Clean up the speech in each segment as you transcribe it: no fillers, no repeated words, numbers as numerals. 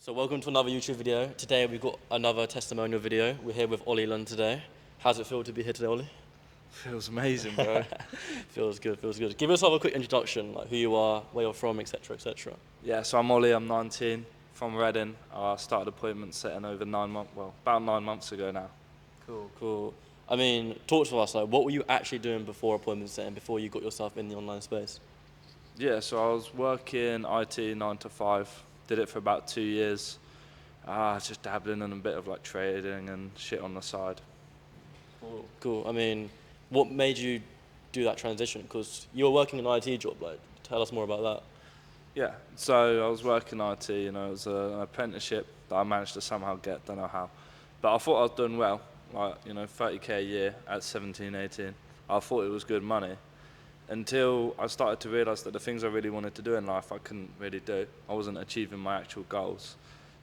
So welcome to another YouTube video. Today we've got another testimonial video. We're here with Ollie Lund today. How's it feel to be here today, Ollie? Feels amazing, bro. Feels good, feels good. Give yourself a quick introduction, like who you are, where you're from, etc, etc. Yeah, so I'm Ollie, I'm 19, from Reading. I started appointment setting over about 9 months ago now. Cool, cool. I mean, talk to us, like what were you actually doing before appointment setting, before you got yourself in the online space? Yeah, so I was working IT 9 to 5, did it for about 2 years. Just dabbling in a bit of like trading and shit on the side. Cool, cool. I mean, what made you do that transition? Because you were working an IT job, like, tell us more about that. Yeah, so I was working IT, it was an apprenticeship that I managed to somehow get, don't know how. But I thought I was doing well, like, 30k a year at 17, 18. I thought it was good money until I started to realise that the things I really wanted to do in life I couldn't really do. I wasn't achieving my actual goals.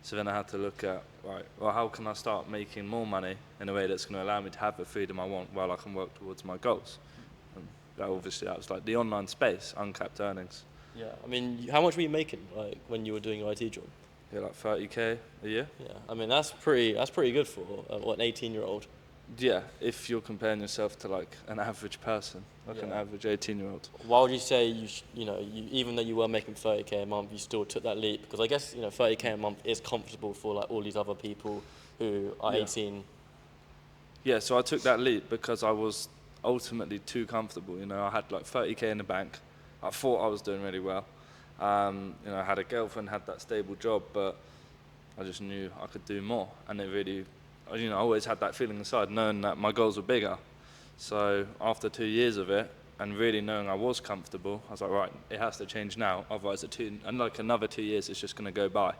So then I had to look at, right, well, how can I start making more money in a way that's going to allow me to have the freedom I want while I can work towards my goals? And that was like the online space, uncapped earnings. Yeah, I mean, how much were you making, like, when you were doing your IT job? Yeah, like 30k a year. Yeah, I mean, that's pretty good for, an 18-year-old. Yeah, if you're comparing yourself to like an average person, like an Yeah. average 18-year-old. Why would you say even though you were making 30k a month, you still took that leap? Because I guess 30k a month is comfortable for like all these other people who are Yeah. 18. Yeah, so I took that leap because I was ultimately too comfortable. I had like 30k in the bank. I thought I was doing really well. I had a girlfriend, had that stable job, but I just knew I could do more. And it really, I always had that feeling inside, knowing that my goals were bigger. So after 2 years of it, and really knowing I was comfortable, I was like, right, it has to change now. Otherwise, another 2 years is just going to go by,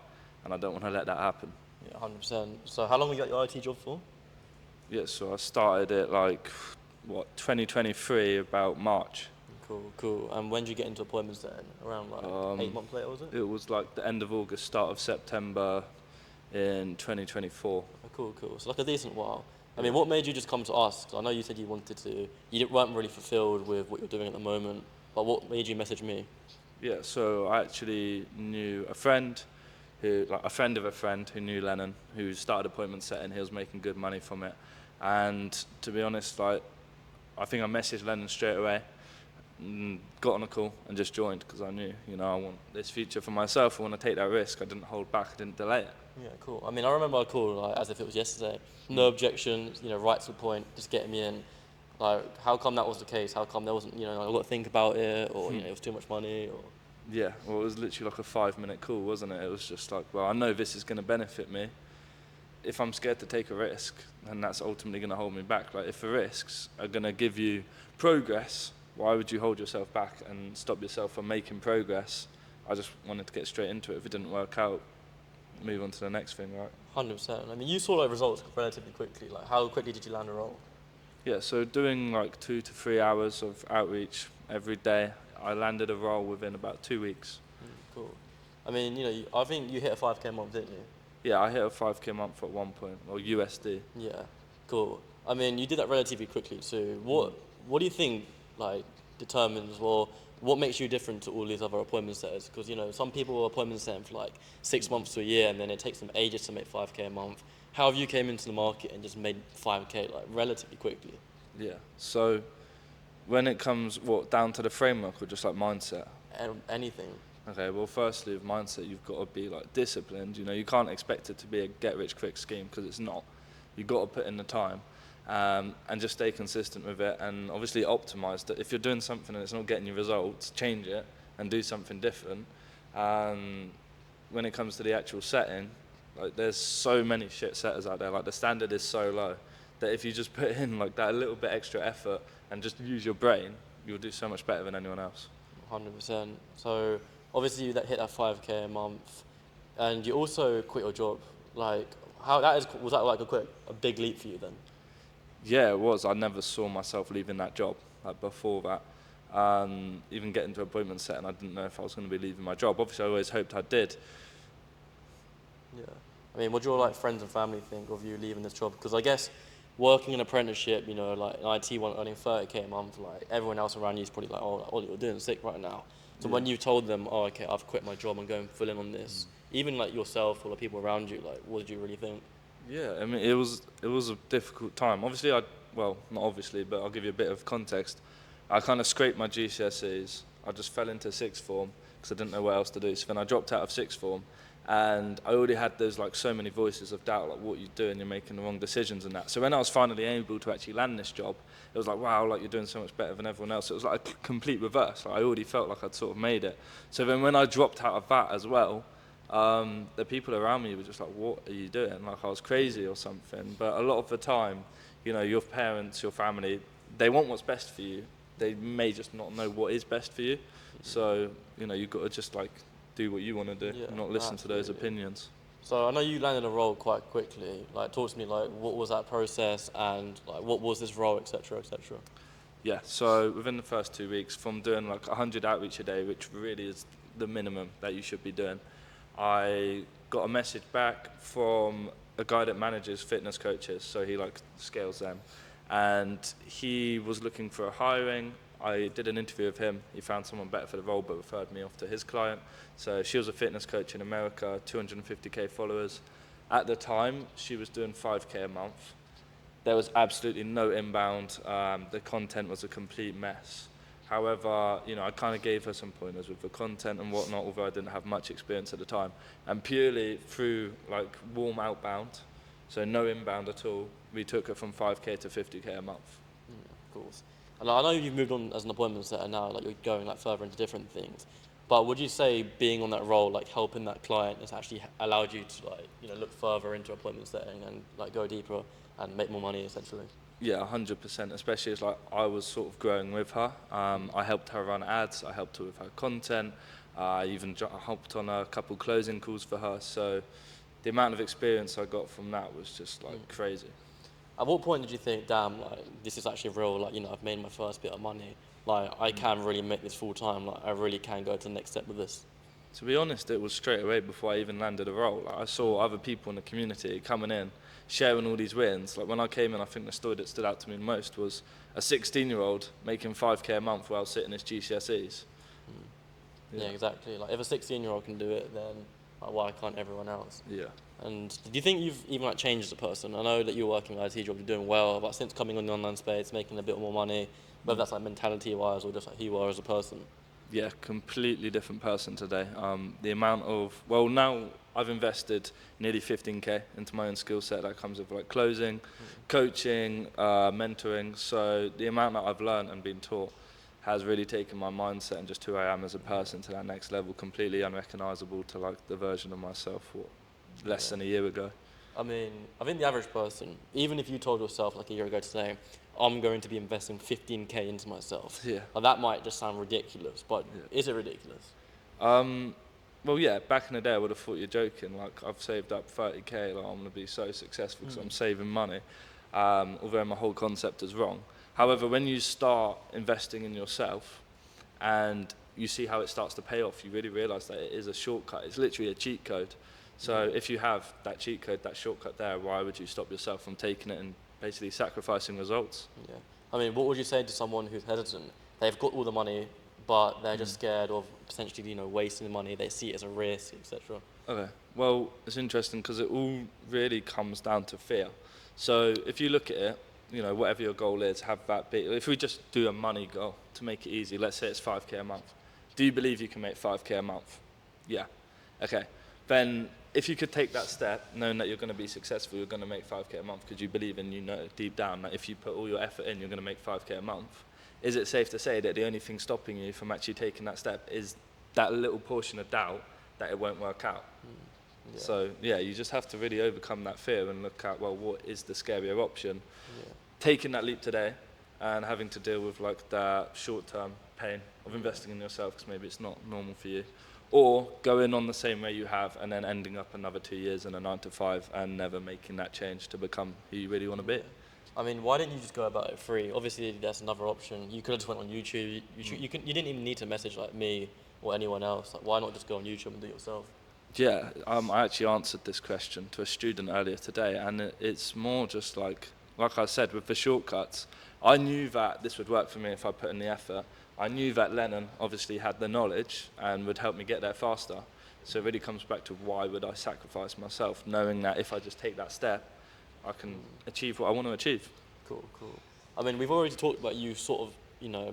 and I don't want to let that happen. Yeah, 100%. So how long were you at your IT job for? Yeah, so I started it 2023, about March. Cool, cool. And when did you get into appointments then? Around like 8 months later, was it? It was like the end of August, start of September in 2024. Oh, cool, cool. So like a decent while. I mean, what made you just come to us? 'Cause I know you said you weren't really fulfilled with what you're doing at the moment, but what made you message me? Yeah, so I actually knew a friend a friend of a friend who knew Lennon, who started appointment setting. He was making good money from it. And to be honest, I think I messaged Lennon straight away, got on a call and just joined because I knew, I want this future for myself. I want to take that risk. I didn't hold back. I didn't delay it. Yeah, cool. I mean, I remember I called like, as if it was yesterday. No objections, right to the point, just getting me in. Like, how come that was the case? How come there wasn't, I got to think about it, or it was too much money, or? Yeah, well, it was literally like a 5-minute call, wasn't it? It was just like, well, I know this is going to benefit me. If I'm scared to take a risk, then that's ultimately going to hold me back. Like, if the risks are going to give you progress, why would you hold yourself back and stop yourself from making progress? I just wanted to get straight into it. If it didn't work out, move on to the next thing, right? 100%. I mean, you saw those results relatively quickly. Like, how quickly did you land a role? Yeah, so doing like 2 to 3 hours of outreach every day, I landed a role within about 2 weeks. Cool. I mean, I think you hit a 5k a month, didn't you? Yeah, I hit a 5k a month at one point, or USD. Yeah, cool. I mean, you did that relatively quickly too. What do you think, like, determines, or what makes you different to all these other appointment setters? Because, some people are appointment setting for like 6 months to a year, and then it takes them ages to make 5k a month. How have you came into the market and just made 5k, like, relatively quickly? Yeah, so when it comes, down to the framework or just like mindset? Anything. Okay, well, firstly, with mindset, you've got to be like disciplined. You can't expect it to be a get-rich-quick scheme because it's not. You've got to put in the time and just stay consistent with it, and obviously optimize that. If you're doing something and it's not getting you results, change it and do something different. When it comes to the actual setting, like, there's so many shit setters out there. Like, the standard is so low that if you just put in like that a little bit extra effort and just use your brain, you'll do so much better than anyone else. 100%. So obviously you hit that 5k a month, and you also quit your job. Like, was that like a big leap for you then? Yeah, it was. I never saw myself leaving that job. Like, before that, even getting to appointment setting, I didn't know if I was going to be leaving my job. Obviously, I always hoped I did. Yeah. I mean, what do your like friends and family think of you leaving this job? Because I guess working an apprenticeship, like an IT one earning 30k a month, like everyone else around you is probably like, oh, like, Ollie, you're doing sick right now. So Yeah. when you told them, oh, okay, I've quit my job, I'm going full in on this, even like yourself or the people around you, like, what did you really think? Yeah, I mean, it was a difficult time. Obviously, well, not obviously, but I'll give you a bit of context. I kind of scraped my GCSEs. I just fell into sixth form because I didn't know what else to do. So then I dropped out of sixth form, and I already had those like so many voices of doubt, like what you're doing, you're making the wrong decisions and that. So when I was finally able to actually land this job, it was like, wow, like you're doing so much better than everyone else. It was like a complete reverse. Like I already felt like I'd sort of made it. So then when I dropped out of that as well, the people around me were just like, what are you doing? Like I was crazy or something. But a lot of the time, your parents, your family, they want what's best for you. They may just not know what is best for you. So, you've got to just like do what you want to do, Yeah, not listen to those absolutely. opinions. So I know you landed a role quite quickly. Like, talk to me, like, what was that process and like, what was this role, etc., etc. Yeah, so within the first 2 weeks, from doing like 100 outreach a day, which really is the minimum that you should be doing, I got a message back from a guy that manages fitness coaches, so he like scales them, and he was looking for a hiring. I did an interview with him. He found someone better for the role, but referred me off to his client. So she was a fitness coach in America, 250k followers. At the time, she was doing 5k a month. There was absolutely no inbound. The content was a complete mess. However, I kind of gave her some pointers with the content and whatnot, although I didn't have much experience at the time. And purely through like warm outbound, so no inbound at all, we took her from 5k to 50k a month. Of course. And like, I know you've moved on as an appointment setter now, like you're going like further into different things. But would you say being on that role, like helping that client, has actually allowed you to like look further into appointment setting and like go deeper and make more money essentially? Yeah, 100%, especially as like I was sort of growing with her. I helped her run ads, I helped her with her content, I even helped on a couple closing calls for her. So the amount of experience I got from that was just like crazy. At what point did you think, damn, like this is actually real? Like I've made my first bit of money. Like I can really make this full time. Like I really can go to the next step with this. To be honest, it was straight away before I even landed a role. Like, I saw other people in the community coming in, sharing all these wins. Like when I came in, I think the story that stood out to me most was a 16-year-old making 5k a month while sitting his GCSEs. Yeah, exactly. Like if a 16-year-old can do it, then like, why can't everyone else? Yeah. And do you think you've even like changed as a person? I know that you're working an IT job, you're doing well, but since coming on the online space, making a bit more money, whether that's like mentality-wise or just like who you are as a person. Yeah, completely different person today. The amount of, well, now I've invested nearly 15k into my own skill set that comes with like closing, coaching, mentoring. So the amount that I've learned and been taught has really taken my mindset and just who I am as a person to that next level, completely unrecognizable to like the version of myself less than a year ago. I mean, I think the average person, even if you told yourself like a year ago today, I'm going to be investing 15k into myself, Yeah. like, that might just sound ridiculous, but is it ridiculous? Well, yeah, back in the day, I would have thought you're joking. Like, I've saved up 30k, like, I'm going to be so successful because I'm saving money, although my whole concept is wrong. However, when you start investing in yourself and you see how it starts to pay off, you really realise that it is a shortcut. It's literally a cheat code. So if you have that cheat code, that shortcut there, why would you stop yourself from taking it and basically sacrificing results? Yeah. I mean, what would you say to someone who's hesitant? They've got all the money, but they're just scared of potentially, wasting the money. They see it as a risk, etc. Okay. Well, it's interesting because it all really comes down to fear. So if you look at it, whatever your goal is, have that be. If we just do a money goal to make it easy, let's say it's 5k a month. Do you believe you can make 5k a month? Yeah. Okay. Then if you could take that step, knowing that you're going to be successful, you're going to make 5k a month because you believe and deep down that if you put all your effort in, you're going to make 5k a month. Is it safe to say that the only thing stopping you from actually taking that step is that little portion of doubt that it won't work out? Yeah. So, yeah, you just have to really overcome that fear and look at, well, what is the scarier option? Yeah. Taking that leap today and having to deal with like that short-term pain of investing in yourself because maybe it's not normal for you, or going on the same way you have and then ending up another 2 years in a 9 to 5 and never making that change to become who you really want to be. I mean, why didn't you just go about it free? Obviously, that's another option. You could have just went on YouTube. You didn't even need to message like me or anyone else. Like, why not just go on YouTube and do it yourself? Yeah, I actually answered this question to a student earlier today, and it's more just like like I said, with the shortcuts, I knew that this would work for me if I put in the effort. I knew that Lennon obviously had the knowledge and would help me get there faster. So it really comes back to why would I sacrifice myself, knowing that if I just take that step, I can achieve what I want to achieve. Cool, cool. I mean, we've already talked about you sort of,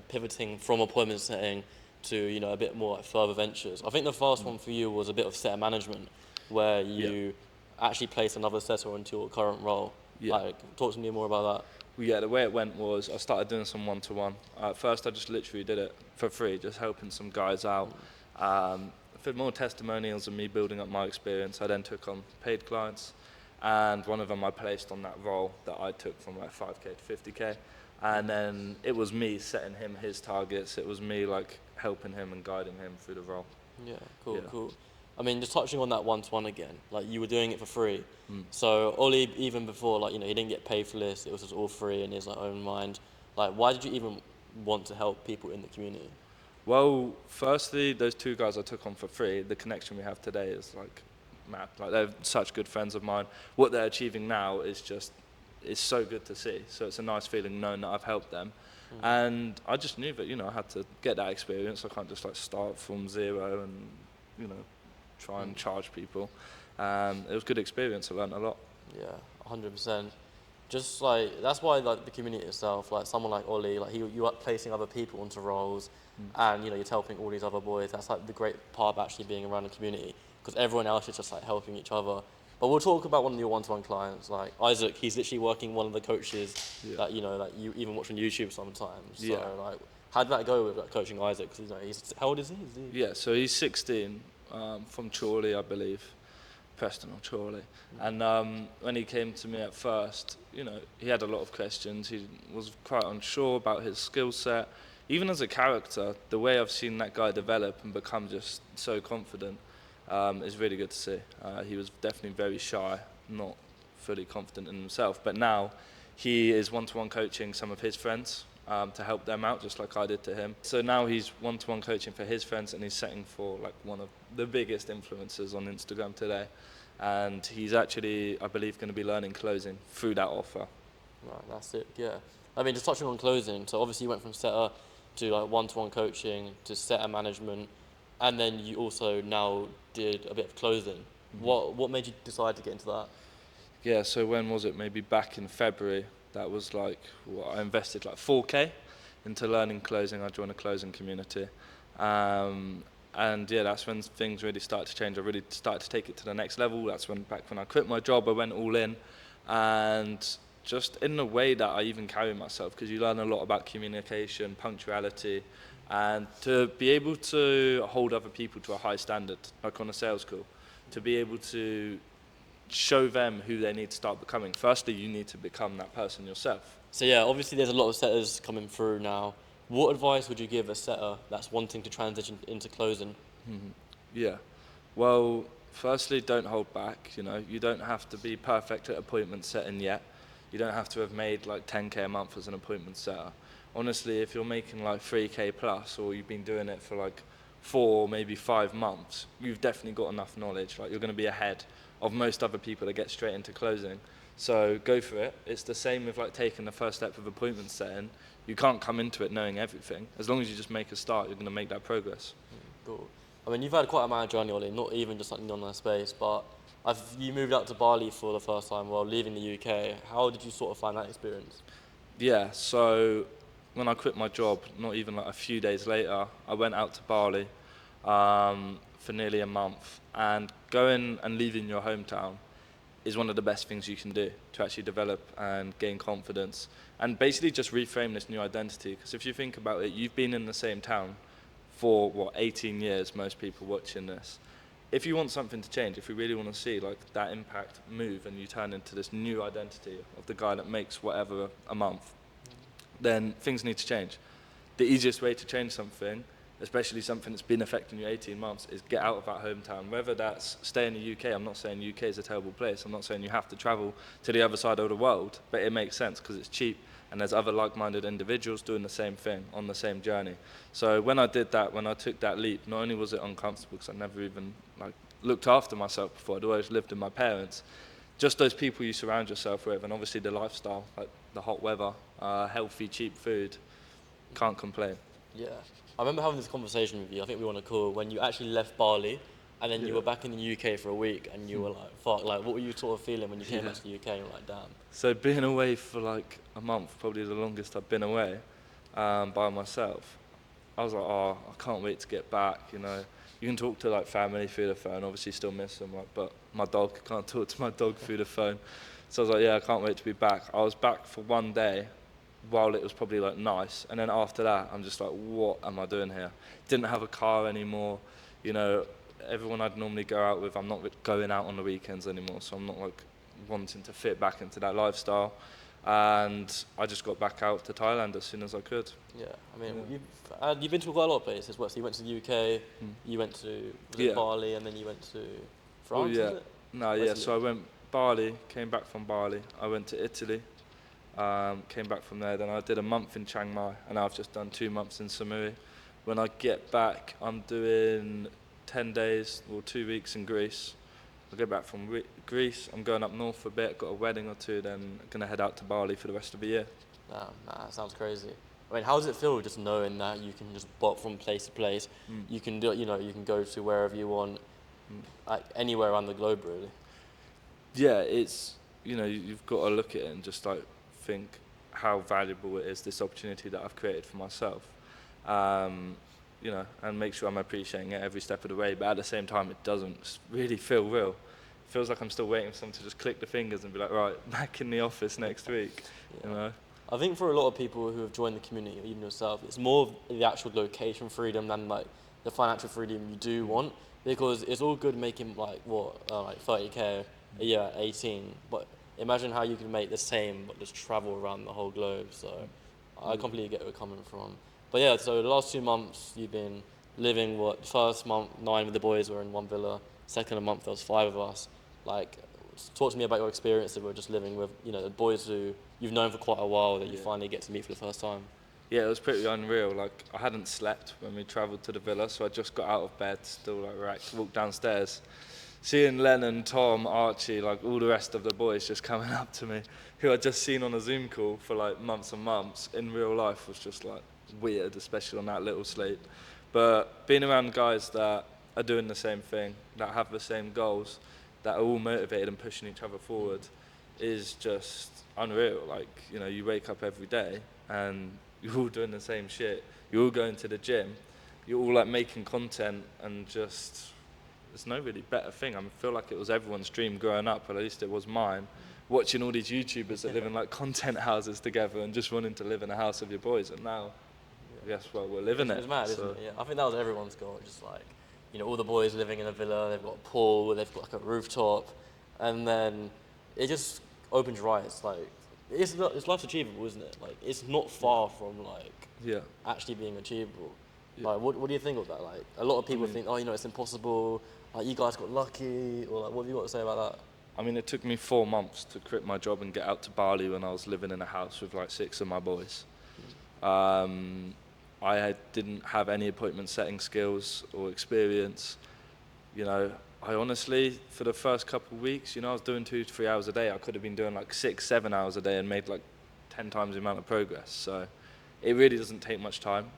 pivoting from appointment setting to, a bit more like further ventures. I think the first one for you was a bit of setter management, where you actually placed another setter into your current role. Yeah. Like, talk to me more about that. Well, yeah, the way it went was I started doing some one-to-one. At first, I just literally did it for free, just helping some guys out. For more testimonials and me building up my experience, I then took on paid clients, and one of them I placed on that role that I took from like 5k to 50k, and then it was me setting him his targets. It was me like helping him and guiding him through the role. Yeah, cool, Yeah. cool. I mean, just touching on that one-to-one again, like you were doing it for free. So Ollie, even before, like, he didn't get paid for this, it was just all free in his like, own mind. Like, why did you even want to help people in the community? Well, firstly, those two guys I took on for free, the connection we have today is like mad. Like they're such good friends of mine. What they're achieving now is just, it's so good to see. So it's a nice feeling knowing that I've helped them. And I just knew that, I had to get that experience. I can't just like start from zero and, try and charge people. It was a good experience. I learned a lot. Yeah, 100%. Just like, that's why like the community itself, like someone like Ollie, like you are placing other people into roles, and you're helping all these other boys. That's like the great part of actually being around the community, because everyone else is just like helping each other. But we'll talk about one of your one-to-one clients, like Isaac. He's literally working one of the coaches that that you even watch on YouTube sometimes. So like, how did that go with like, coaching Isaac? Because he's how old is he? Yeah, so he's 16, from Chorley, I believe. Preston or Chorley. And when he came to me at first, he had a lot of questions. He was quite unsure about his skill set. Even as a character, the way I've seen that guy develop and become just so confident is really good to see. He was definitely very shy, not fully confident in himself. But now he is one-to-one coaching some of his friends to help them out, just like I did to him. So now he's one-to-one coaching for his friends, and he's setting for like one of the biggest influencers on Instagram today. And he's actually, I believe, going to be learning closing through that offer. Right, that's it. Yeah. I mean, just touching on closing. So obviously you went from setter to like one-to-one coaching to setter management, and then you also now did a bit of closing. What made you decide to get into that? Yeah, so when was it? Maybe back in February. That was like, I invested like 4k into learning closing. I joined a closing community. And yeah, that's when things really started to change. I really started to take it to the next level. That's when I quit my job, I went all in. And just in the way that I even carry myself, because you learn a lot about communication, punctuality, and to be able to hold other people to a high standard, like on a sales call, to be able to show them who they need to start becoming. Firstly, you need to become that person yourself. So yeah, obviously there's a lot of setters coming through now. What advice would you give a setter that's wanting to transition into closing? Yeah. Well, firstly, don't hold back. You don't have to be perfect at appointment setting yet. You don't have to have made like 10k a month as an appointment setter. Honestly, if you're making like 3k plus, or you've been doing it for like 4, maybe 5 months, you've definitely got enough knowledge. Like, you're going to be ahead of most other people that get straight into closing. So go for it. It's the same with like taking the first step of appointment setting. You can't come into it knowing everything. As long as you just make a start, you're going to make that progress. Cool. I mean, you've had quite a mad journey, Ollie, not even just like in the online space, but you moved out to Bali for the first time while leaving the UK. How did you sort of find that experience? Yeah, so when I quit my job, not even like a few days later, I went out to Bali for nearly a month. And going and leaving your hometown is one of the best things you can do to actually develop and gain confidence and basically just reframe this new identity. Because if you think about it, you've been in the same town for 18 years, most people watching this. If you want something to change, if you really want to see like that impact move and you turn into this new identity of the guy that makes whatever a month, then things need to change. The easiest way to change something, especially something that's been affecting you 18 months, is get out of that hometown. Whether that's stay in the UK, I'm not saying UK is a terrible place. I'm not saying you have to travel to the other side of the world, but it makes sense because it's cheap and there's other like-minded individuals doing the same thing on the same journey. So when I did that, when I took that leap, not only was it uncomfortable because I never even looked after myself before, I'd always lived with my parents, just those people you surround yourself with, and obviously the lifestyle, like the hot weather, healthy, cheap food, can't complain. Yeah. I remember having this conversation with you, I think we were on a call, when you actually left Bali and then you Yeah. were back in the UK for a week and you were like, fuck, like what were you sort of feeling when you came back to the UK and you were like, damn? So being away for like a month, probably the longest I've been away, by myself, I was like, oh, I can't wait to get back, you know. You can talk to like family through the phone, obviously still miss them, like, but my dog, can't talk to my dog through the phone. So I was like, yeah, I can't wait to be back. I was back for one day while it was probably like nice, and then after that I'm just like, what am I doing here? Didn't have a car anymore, you know. Everyone I'd normally go out with, I'm not going out on the weekends anymore, so I'm not like wanting to fit back into that lifestyle. And I just got back out to Thailand as soon as I could. Yeah, I mean, you've been to quite a lot of places. Well, so you went to the UK, you went to Bali, and then you went to France, yeah. is it? No, yeah, so I went Bali, came back from Bali, I went to Italy, came back from there, then I did a month in Chiang Mai, and now I've just done 2 months in Samui. When I get back, I'm doing 10 days or 2 weeks in Greece. I get back from Greece, I'm going up north a bit, got a wedding or two, then going to head out to Bali for the rest of the year. Nah, that sounds crazy. I mean, how does it feel just knowing that you can just bop from place to place? You can do, you know, you can go to wherever you want, like anywhere around the globe, really. Yeah, it's, you know, you've got to look at it and just like think how valuable it is, this opportunity that I've created for myself. You know, and make sure I'm appreciating it every step of the way, but at the same time it doesn't really feel real. It feels like I'm still waiting for someone to just click the fingers and be like, right, back in the office next week. Yeah. You know. I think for a lot of people who have joined the community, or even yourself, it's more of the actual location freedom than like the financial freedom you do want, because it's all good making like 30k a year at 18, but imagine how you can make the same but just travel around the whole globe. So I completely get where you're coming from. But yeah, so the last 2 months you've been living, first month 9 with the boys were in one villa, second month there was 5 of us. Like, talk to me about your experience of just living with, you know, the boys who you've known for quite a while that you finally get to meet for the first time. Yeah, it was pretty unreal. Like, I hadn't slept when we travelled to the villa, so I just got out of bed, still like wrecked, walked downstairs. Seeing Lennon, Tom, Archie, like all the rest of the boys just coming up to me, who I'd just seen on a Zoom call for like months and months, in real life was just like weird, especially on that little sleep. But being around guys that are doing the same thing, that have the same goals, that are all motivated and pushing each other forward, is just unreal. Like, you know, you wake up every day and you're all doing the same shit. You're all going to the gym. You're all like making content, and just there's no really better thing. I feel like it was everyone's dream growing up, but at least it was mine. Watching all these YouTubers that live in like content houses together and just wanting to live in a house with your boys, and now, yes, well, we're living it. It's mad, isn't it? Yeah, I think that was everyone's goal. Just like, you know, all the boys living in a villa, they've got a pool, they've got like a rooftop, and then it just opens your eyes. Like, it's life's achievable, isn't it? Like, it's not far from like actually being achievable. Yeah. Like, what do you think of that? Like, a lot of people think, oh, you know, it's impossible. Like, you guys got lucky, or like, what have you got to say about that? I mean, it took me 4 months to quit my job and get out to Bali when I was living in a house with like 6 of my boys. Didn't have any appointment setting skills or experience. You know, I honestly, for the first couple of weeks, you know, I was doing 2 to 3 hours a day. I could have been doing like 6, 7 hours a day and made like 10 times the amount of progress. So it really doesn't take much time.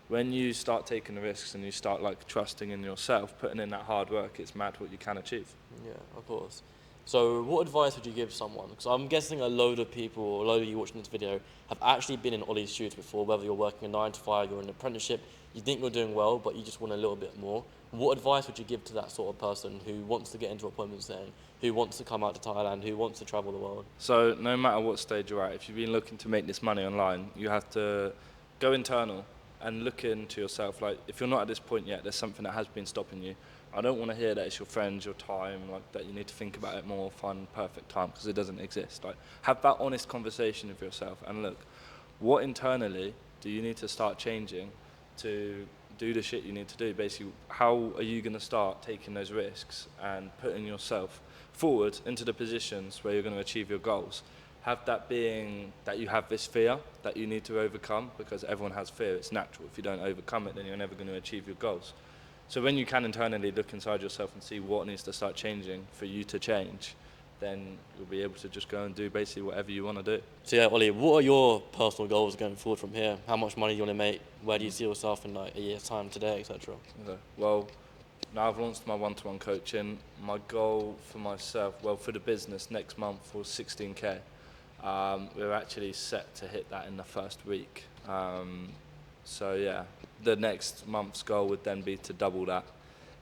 When you start taking the risks and you start like trusting in yourself, putting in that hard work, it's mad what you can achieve. Yeah, of course. So what advice would you give someone? Because I'm guessing a load of people, or a load of you watching this video, have actually been in Ollie's shoes before, whether you're working a 9 to 5, you're in an apprenticeship, you think you're doing well, but you just want a little bit more. What advice would you give to that sort of person who wants to get into appointment setting, who wants to come out to Thailand, who wants to travel the world? So no matter what stage you're at, if you've been looking to make this money online, you have to go internal and look into yourself. Like, if you're not at this point yet, there's something that has been stopping you. I don't want to hear that it's your friends, your time, like that you need to think about it more, find perfect time, because it doesn't exist. Like, have that honest conversation with yourself and look, what internally do you need to start changing to do the shit you need to do? Basically, how are you going to start taking those risks and putting yourself forward into the positions where you're going to achieve your goals? Have that being that you have this fear that you need to overcome, because everyone has fear, it's natural. If you don't overcome it, then you're never going to achieve your goals. So when you can internally look inside yourself and see what needs to start changing for you to change, then you'll be able to just go and do basically whatever you want to do. So yeah, Ollie, what are your personal goals going forward from here? How much money do you want to make? Where do you see yourself in like a year's time today, etc.? Okay. Well, now I've launched my one-to-one coaching. My goal for myself, well, for the business next month was 16k. We're actually set to hit that in the first week. So yeah, the next month's goal would then be to double that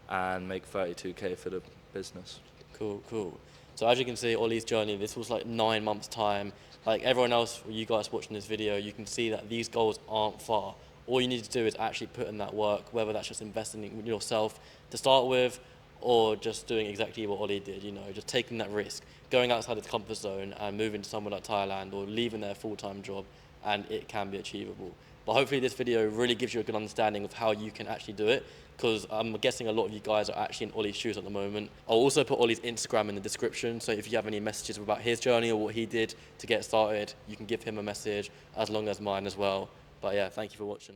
and make 32k for the business. Cool, cool. So as you can see, Ollie's journey, this was like 9 months' time. Like everyone else, you guys watching this video, you can see that these goals aren't far. All you need to do is actually put in that work, whether that's just investing in yourself to start with, or just doing exactly what Ollie did, you know, just taking that risk, going outside his comfort zone and moving to somewhere like Thailand or leaving their full-time job, and it can be achievable. But hopefully this video really gives you a good understanding of how you can actually do it, because I'm guessing a lot of you guys are actually in Ollie's shoes at the moment. I'll also put Ollie's Instagram in the description, so if you have any messages about his journey or what he did to get started, you can give him a message, as long as mine as well. But yeah, thank you for watching.